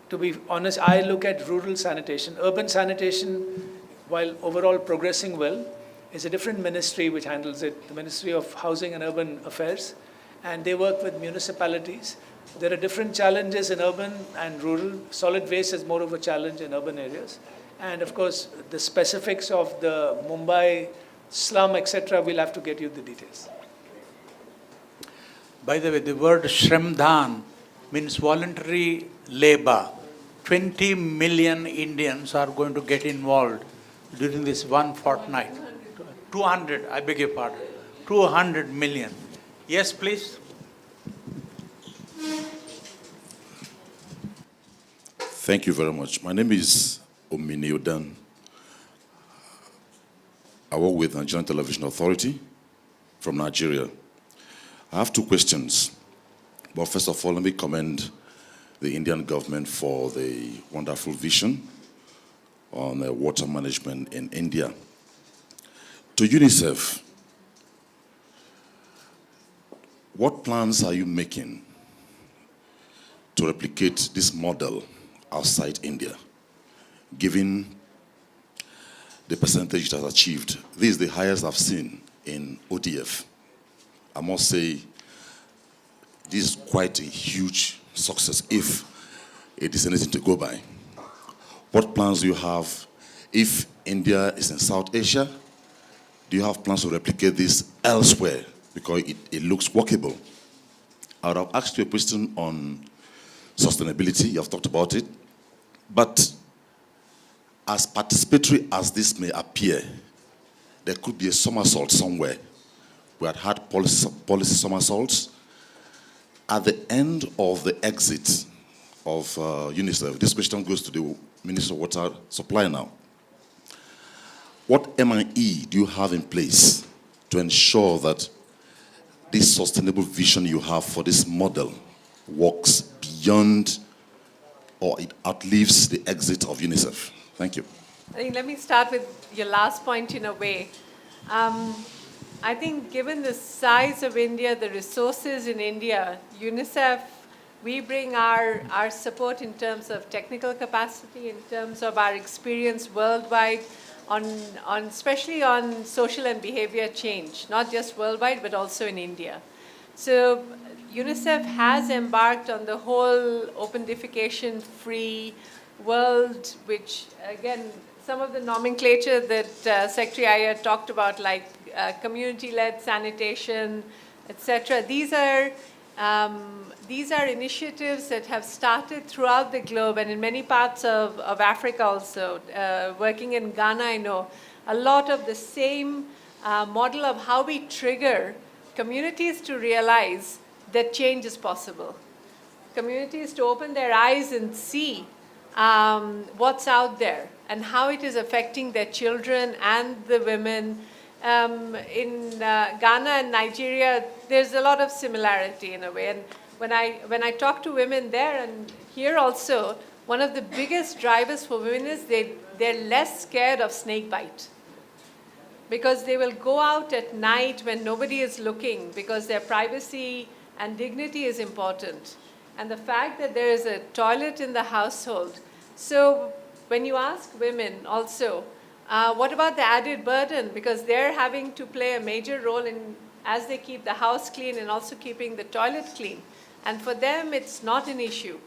to be honest, I look at rural sanitation. Urban sanitation, while overall progressing well, is a different ministry which handles it, the Ministry of Housing and Urban Affairs, and they work with municipalities. There are different challenges in urban and rural. Solid waste is more of a challenge in urban areas. And of course, the specifics of the Mumbai slum, etc., we'll have to get you the details. By the way, the word Shramdhan means voluntary labor. 20 million Indians are going to get involved during this one fortnight. 200, I beg your pardon. 200 million. Yes, please. Thank you very much. My name is Omini Odan. I work with the Nigerian Television Authority from Nigeria. I have two questions. But first of all, let me commend the Indian government for the wonderful vision on water management in India. To UNICEF, what plans are you making to replicate this model outside India, given the percentage it has achieved? This is the highest I've seen in ODF. I must say, this is quite a huge success if it is anything to go by. What plans do you have if India is in South Asia? Do you have plans to replicate this elsewhere? Because it looks workable. I would have asked you a question on sustainability. You have talked about it. But as participatory as this may appear, there could be a somersault somewhere. We had policy somersaults. At the end of the exit of UNICEF, this question goes to the Minister of Water Supply now. What MIE do you have in place to ensure that this sustainable vision you have for this model works beyond or it outlives the exit of UNICEF? Thank you. I think let me start with your last point in a way. I think given the size of India, the resources in India, UNICEF, we bring our support in terms of technical capacity, in terms of our experience worldwide, especially on social and behavior change, not just worldwide, but also in India. So UNICEF has embarked on the whole open defecation free world, which again, some of the nomenclature that Secretary Iyer talked about, like community-led sanitation, etc. These are initiatives that have started throughout the globe and in many parts of Africa also. Working in Ghana, I know a lot of the same model of how we trigger communities to realize that change is possible. Communities to open their eyes and see what's out there and how it is affecting their children and the women. In Ghana and Nigeria, there's a lot of similarity in a way. And when I talk to women there and here also, one of the biggest drivers for women is they're less scared of snake bite. Because they will go out at night when nobody is looking, because their privacy and dignity is important. And the fact that there is a toilet in the household. So when you ask women also, what about the added burden? Because they're having to play a major role in as they keep the house clean and also keeping the toilet clean. And for them, it's not an issue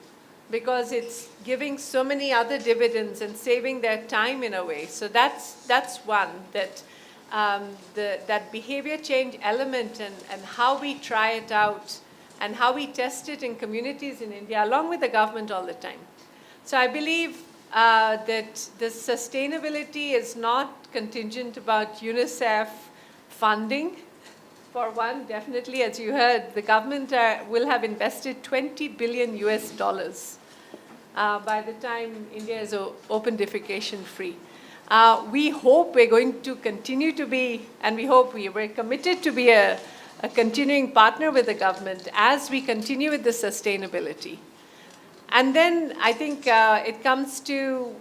because it's giving so many other dividends and saving their time in a way. So that's one, that that behavior change element and how we try it out and how we test it in communities in India, along with the government all the time. So I believe that the sustainability is not contingent about UNICEF funding. For one, definitely, as you heard, the government will have invested $20 billion by the time India is open defecation free. We hope we're going to continue to be, and we're committed to be a continuing partner with the government as we continue with the sustainability. And then I think it comes to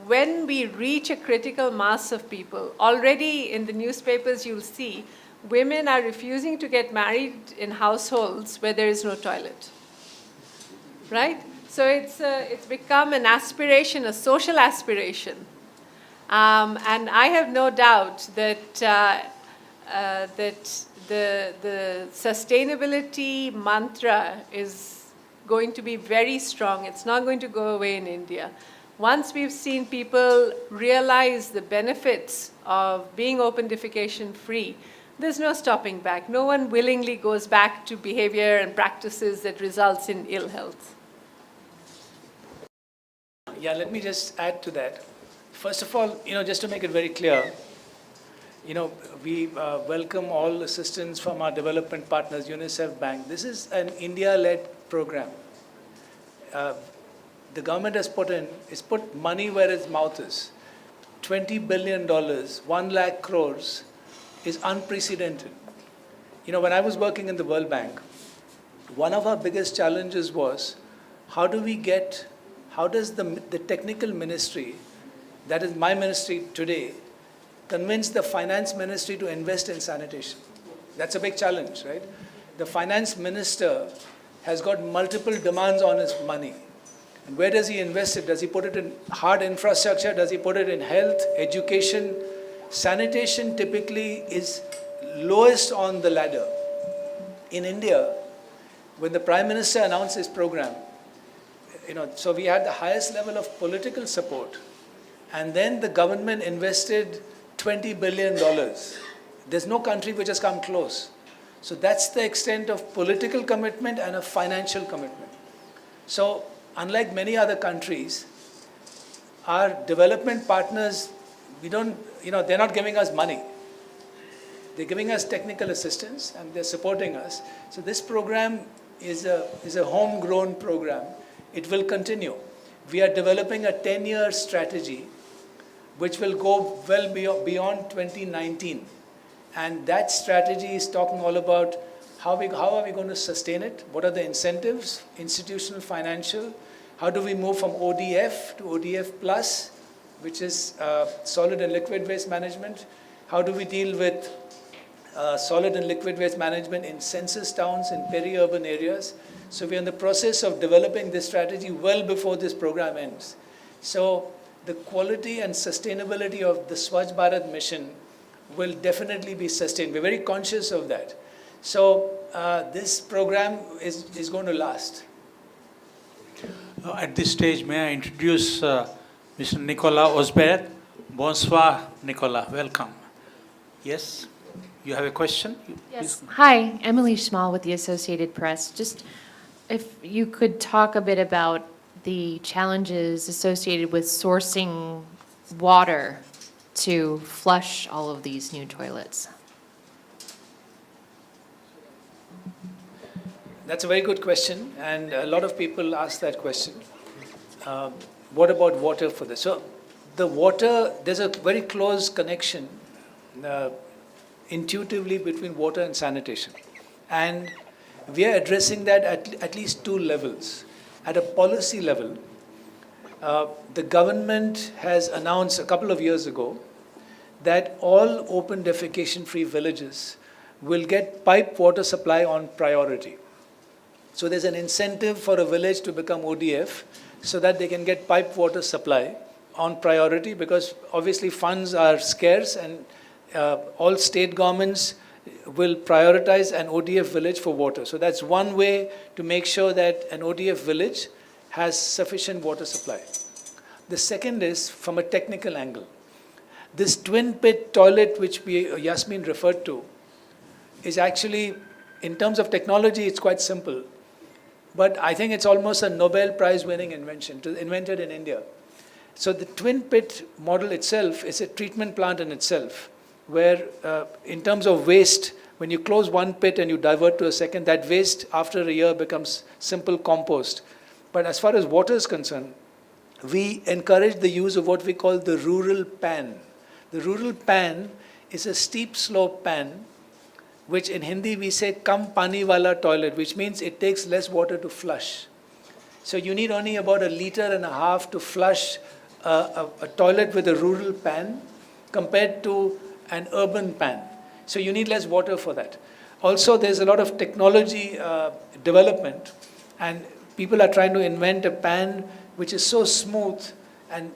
when we reach a critical mass of people. Already in the newspapers you'll see women are refusing to get married in households where there is no toilet, right? So it's become an aspiration, a social aspiration. And I have no doubt that that the sustainability mantra is going to be very strong. It's not going to go away in India. Once we've seen people realize the benefits of being open defecation free, there's no stopping back. No one willingly goes back to behavior and practices that results in ill health. Yeah, let me just add to that. First of all, just to make it very clear, we welcome all assistance from our development partners, UNICEF Bank. This is an India-led program. The government has put money where its mouth is. $20 billion, 1 lakh crores is unprecedented. When I was working in the World Bank, one of our biggest challenges was how does the technical ministry, that is my ministry today, convince the finance ministry to invest in sanitation? That's a big challenge, right? The finance minister has got multiple demands on his money. And where does he invest it? Does he put it in hard infrastructure? Does he put it in health, education? Sanitation typically is lowest on the ladder. In India, when the Prime Minister announced his program, so we had the highest level of political support. And then the government invested $20 billion. There's no country which has come close. So that's the extent of political commitment and of financial commitment. So unlike many other countries, our development partners, they're not giving us money. They're giving us technical assistance and they're supporting us. So this program is a homegrown program. It will continue. We are developing a 10-year strategy which will go well beyond 2019. And that strategy is talking all about how are we going to sustain it? What are the incentives, institutional, financial? How do we move from ODF to ODF plus, which is solid and liquid waste management? How do we deal with solid and liquid waste management in census towns, in peri-urban areas? So we're in the process of developing this strategy well before this program ends. So the quality and sustainability of the Swachh Bharat mission will definitely be sustained. We're very conscious of that. So this program is going to last. At this stage, may I introduce Mr. Nicolas Osbert. Bonsoir, Nicolas. Welcome. Yes, you have a question? Yes. Hi, Emily Schmal with the Associated Press. Just if you could talk a bit about the challenges associated with sourcing water to flush all of these new toilets. That's a very good question, and a lot of people ask that question. What about water for this? So the water, there's a very close connection intuitively between water and sanitation. And we are addressing that at least two levels. At a policy level, the government has announced a couple of years ago that all open defecation-free villages will get piped water supply on priority. So there's an incentive for a village to become ODF so that they can get piped water supply on priority, because obviously funds are scarce and all state governments will prioritize an ODF village for water. So that's one way to make sure that an ODF village has sufficient water supply. The second is from a technical angle. This twin pit toilet which Yasmin referred to is actually, in terms of technology, it's quite simple. But I think it's almost a Nobel Prize winning invention, invented in India. So the twin pit model itself is a treatment plant in itself, where in terms of waste, when you close one pit and you divert to a second, that waste after a year becomes simple compost. But as far as water is concerned, we encourage the use of what we call the rural pan. The rural pan is a steep slope pan, which in Hindi we say kam pani wala toilet, which means it takes less water to flush. So you need only about 1.5 liters to flush a toilet with a rural pan compared to an urban pan. So you need less water for that. Also, there's a lot of technology development, and people are trying to invent a pan which is so smooth and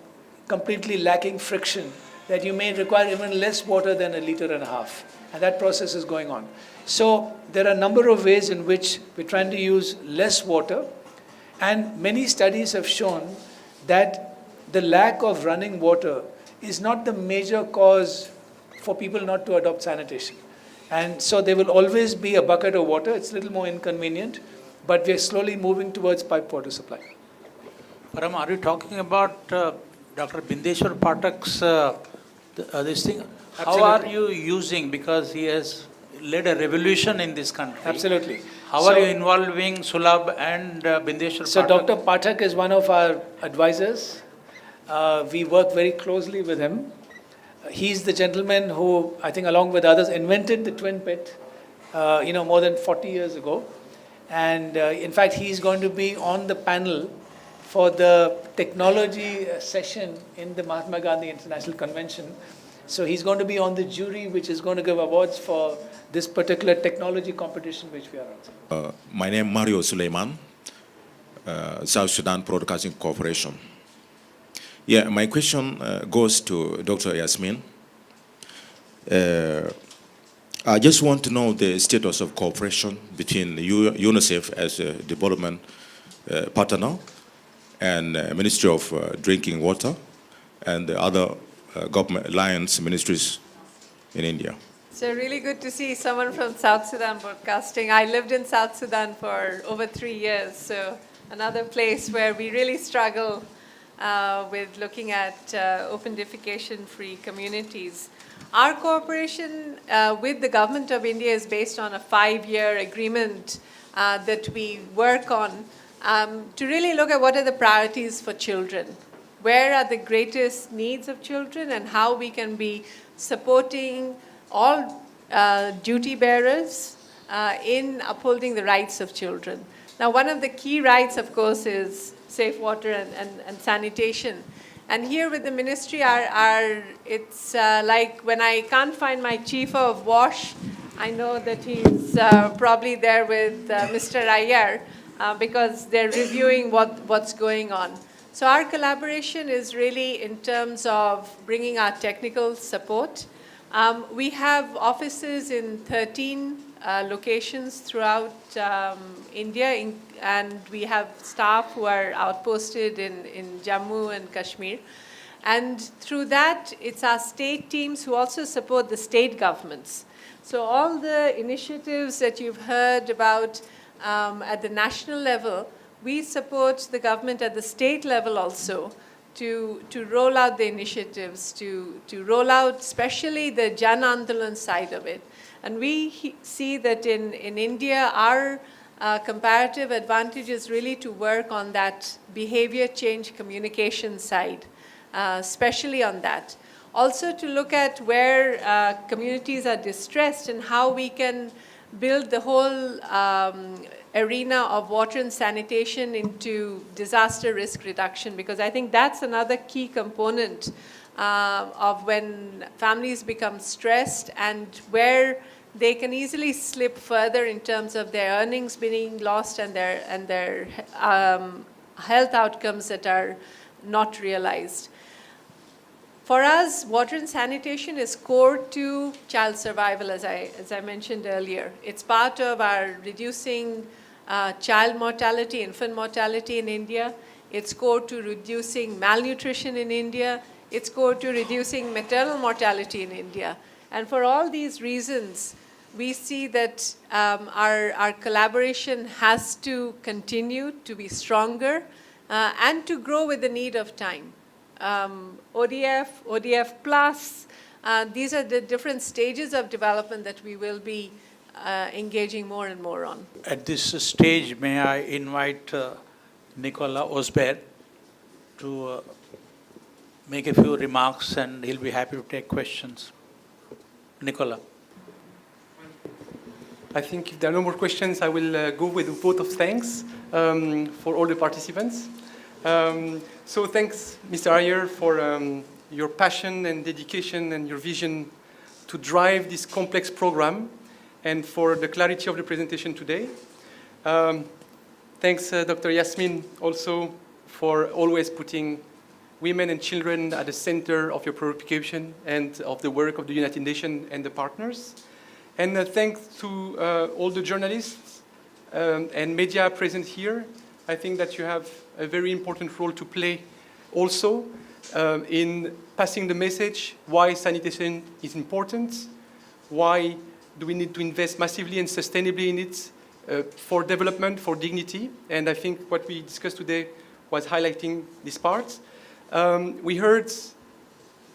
completely lacking friction, that you may require even less water than 1.5 liters. And that process is going on. So there are a number of ways in which we're trying to use less water. And many studies have shown that the lack of running water is not the major cause for people not to adopt sanitation. And so there will always be a bucket of water. It's a little more inconvenient, but we're slowly moving towards piped water supply. Param, are you talking about Dr. Bindeshwar Pathak's this thing? How are you using, because he has led a revolution in this country. Absolutely. How are you involving Sulabh and Bindeshwar Pathak? So Dr. Pathak is one of our advisors. We work very closely with him. He's the gentleman who, I think along with others, invented the twin pit, more than 40 years ago. And in fact, he's going to be on the panel for the technology session in the Mahatma Gandhi International Convention. So he's going to be on the jury, which is going to give awards for this particular technology competition which we are on. My name is Mario Suleiman, South Sudan Broadcasting Corporation. Yeah, my question goes to Dr. Yasmin. I just want to know the status of cooperation between UNICEF as a development partner and Ministry of Drinking Water and the other government alliance ministries in India. So really good to see someone from South Sudan broadcasting. I lived in South Sudan for over 3 years, so another place where we really struggle with looking at open defecation-free communities. Our cooperation with the government of India is based on a 5-year agreement that we work on to really look at what are the priorities for children. Where are the greatest needs of children and how we can be supporting all duty bearers in upholding the rights of children. Now, one of the key rights, of course, is safe water and sanitation. And here with the ministry, it's like when I can't find my chief of WASH, I know that he's probably there with Mr. Iyer because they're reviewing what's going on. So our collaboration is really in terms of bringing our technical support. We have offices in 13 locations throughout India, and we have staff who are outposted in Jammu and Kashmir. And through that, it's our state teams who also support the state governments. So all the initiatives that you've heard about at the national level, we support the government at the state level also to roll out the initiatives, to roll out especially the Jan Andolan side of it. And we see that in India, our comparative advantage is really to work on that behavior change communication side, especially on that. Also to look at where communities are distressed and how we can build the whole arena of water and sanitation into disaster risk reduction, because I think that's another key component of when families become stressed and where they can easily slip further in terms of their earnings being lost and their health outcomes that are not realized. For us, water and sanitation is core to child survival, as I mentioned earlier. It's part of our reducing child mortality, infant mortality in India. It's core to reducing malnutrition in India. It's core to reducing maternal mortality in India. And for all these reasons, we see that our collaboration has to continue to be stronger and to grow with the need of time. ODF, ODF plus, these are the different stages of development that we will be engaging more and more on. At this stage, may I invite Nicola Osberg to make a few remarks, and he'll be happy to take questions. Nicola. I think if there are no more questions, I will go with a vote of thanks for all the participants. So thanks, Mr. Iyer, for your passion and dedication and your vision to drive this complex program and for the clarity of the presentation today. Thanks, Dr. Yasmin, also for always putting women and children at the center of your preoccupation and of the work of the United Nations and the partners. And thanks to all the journalists and media present here. I think that you have a very important role to play also in passing the message why sanitation is important, why do we need to invest massively and sustainably in it for development, for dignity. And I think what we discussed today was highlighting this part. We heard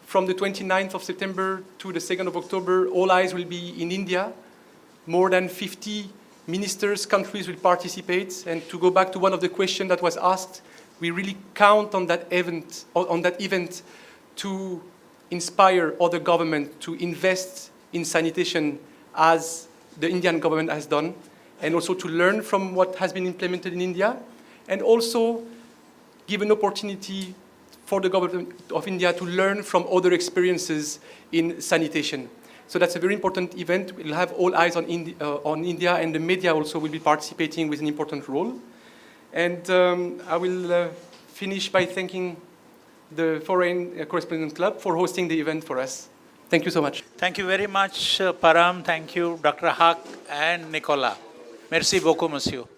from the 29th of September to the 2nd of October, all eyes will be in India. More than 50 ministers, countries will participate. And to go back to one of the questions that was asked, we really count on that event to inspire other governments to invest in sanitation as the Indian government has done, and also to learn from what has been implemented in India, and also give an opportunity for the government of India to learn from other experiences in sanitation. So that's a very important event. We'll have all eyes on India, and the media also will be participating with an important role. And I will finish by thanking the Foreign Correspondent Club for hosting the event for us. Thank you so much. Thank you very much, Param. Thank you, Dr. Haque and Nicola. Merci beaucoup, monsieur.